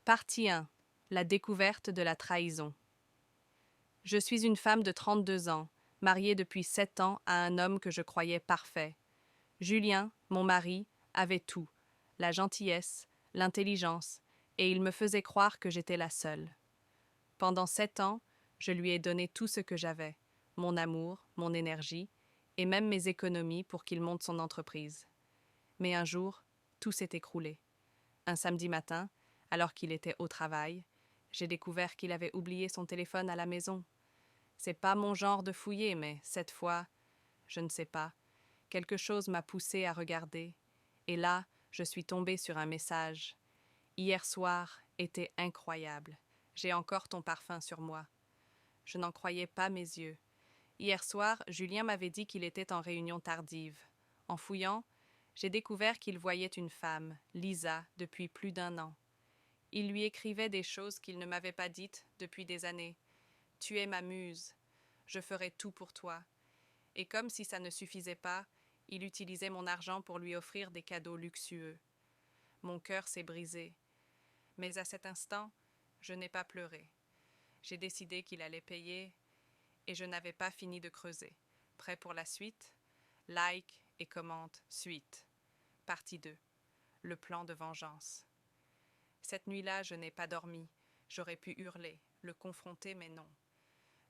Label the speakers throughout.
Speaker 1: Partie 1. La découverte de la trahison. Je suis une femme de 32 ans, mariée depuis 7 ans à un homme que je croyais parfait. Julien, mon mari, avait tout, la gentillesse, l'intelligence, et il me faisait croire que j'étais la seule. Pendant 7 ans, je lui ai donné tout ce que j'avais, mon amour, mon énergie, et même mes économies pour qu'il monte son entreprise. Mais un jour, tout s'est écroulé. Un samedi matin, alors qu'il était au travail, j'ai découvert qu'il avait oublié son téléphone à la maison. C'est pas mon genre de fouiller, mais cette fois, je ne sais pas, quelque chose m'a poussée à regarder. Et là, je suis tombée sur un message. Hier soir était incroyable. J'ai encore ton parfum sur moi. Je n'en croyais pas mes yeux. Hier soir, Julien m'avait dit qu'il était en réunion tardive. En fouillant, j'ai découvert qu'il voyait une femme, Lisa, depuis plus d'1 an. Il lui écrivait des choses qu'il ne m'avait pas dites depuis des années. Tu es ma muse. Je ferai tout pour toi. Et comme si ça ne suffisait pas, il utilisait mon argent pour lui offrir des cadeaux luxueux. Mon cœur s'est brisé. Mais à cet instant, je n'ai pas pleuré. J'ai décidé qu'il allait payer et je n'avais pas fini de creuser. Prêt pour la suite? Like et commente suite. Partie 2. Le plan de vengeance. Cette nuit-là, je n'ai pas dormi. J'aurais pu hurler, le confronter, mais non.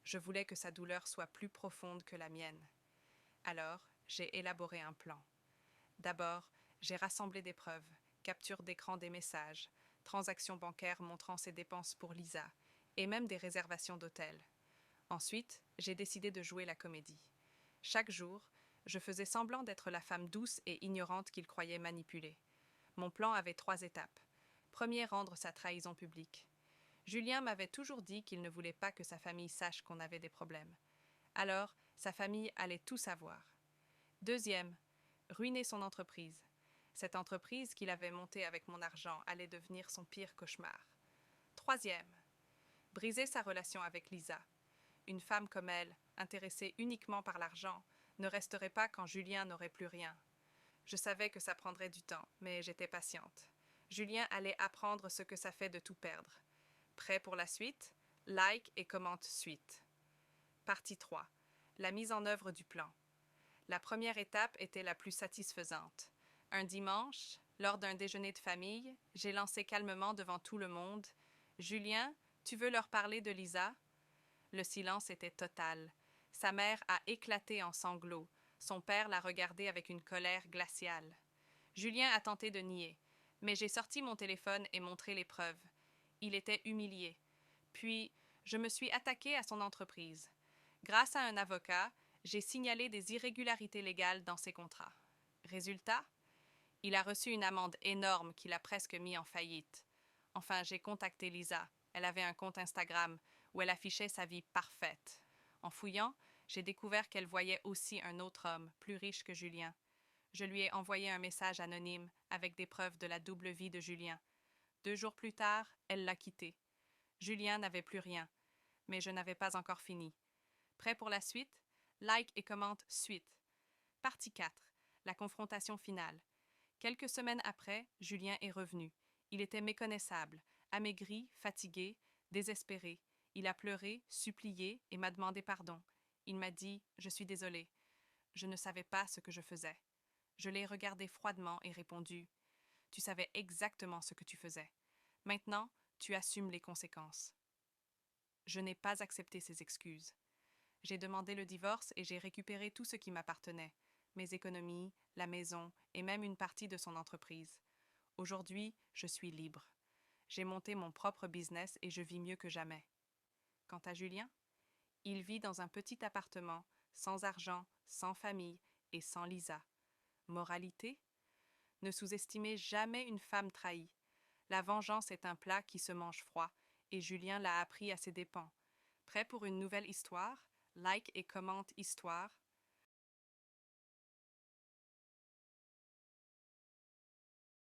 Speaker 1: Je voulais que sa douleur soit plus profonde que la mienne. Alors, j'ai élaboré un plan. D'abord, j'ai rassemblé des preuves, capture d'écran des messages, transactions bancaires montrant ses dépenses pour Lisa, et même des réservations d'hôtel. Ensuite, j'ai décidé de jouer la comédie. Chaque jour, je faisais semblant d'être la femme douce et ignorante qu'il croyait manipuler. Mon plan avait 3 étapes. Premier, rendre sa trahison publique. Julien m'avait toujours dit qu'il ne voulait pas que sa famille sache qu'on avait des problèmes. Alors, sa famille allait tout savoir. Deuxième, ruiner son entreprise. Cette entreprise qu'il avait montée avec mon argent allait devenir son pire cauchemar. Troisième, briser sa relation avec Lisa. Une femme comme elle, intéressée uniquement par l'argent, ne resterait pas quand Julien n'aurait plus rien. Je savais que ça prendrait du temps, mais j'étais patiente. Julien allait apprendre ce que ça fait de tout perdre. Prêt pour la suite? Like et commente suite. Partie 3. La mise en œuvre du plan. La première étape était la plus satisfaisante. Un dimanche, lors d'un déjeuner de famille, j'ai lancé calmement devant tout le monde: Julien, tu veux leur parler de Lisa? Le silence était total. Sa mère a éclaté en sanglots. Son père l'a regardé avec une colère glaciale. Julien a tenté de nier, mais j'ai sorti mon téléphone et montré les preuves. Il était humilié. Puis, je me suis attaquée à son entreprise. Grâce à un avocat, j'ai signalé des irrégularités légales dans ses contrats. Résultat? Il a reçu une amende énorme qui l'a presque mis en faillite. Enfin, j'ai contacté Lisa. Elle avait un compte Instagram où elle affichait sa vie parfaite. En fouillant, j'ai découvert qu'elle voyait aussi un autre homme, plus riche que Julien. Je lui ai envoyé un message anonyme avec des preuves de la double vie de Julien. 2 jours plus tard, elle l'a quitté. Julien n'avait plus rien, mais je n'avais pas encore fini. Prêt pour la suite? Like et commente suite. Partie 4. La confrontation finale. Quelques semaines après, Julien est revenu. Il était méconnaissable, amaigri, fatigué, désespéré. Il a pleuré, supplié et m'a demandé pardon. Il m'a dit: Je suis désolé. Je ne savais pas ce que je faisais. Je l'ai regardé froidement et répondu: Tu savais exactement ce que tu faisais. Maintenant, tu assumes les conséquences. Je n'ai pas accepté ses excuses. J'ai demandé le divorce et j'ai récupéré tout ce qui m'appartenait, mes économies, la maison et même une partie de son entreprise. Aujourd'hui, je suis libre. J'ai monté mon propre business et je vis mieux que jamais. Quant à Julien, il vit dans un petit appartement, sans argent, sans famille et sans Lisa. Moralité? Ne sous-estimez jamais une femme trahie. La vengeance est un plat qui se mange froid, et Julien l'a appris à ses dépens. Prêt pour une nouvelle histoire? Like et commente histoire.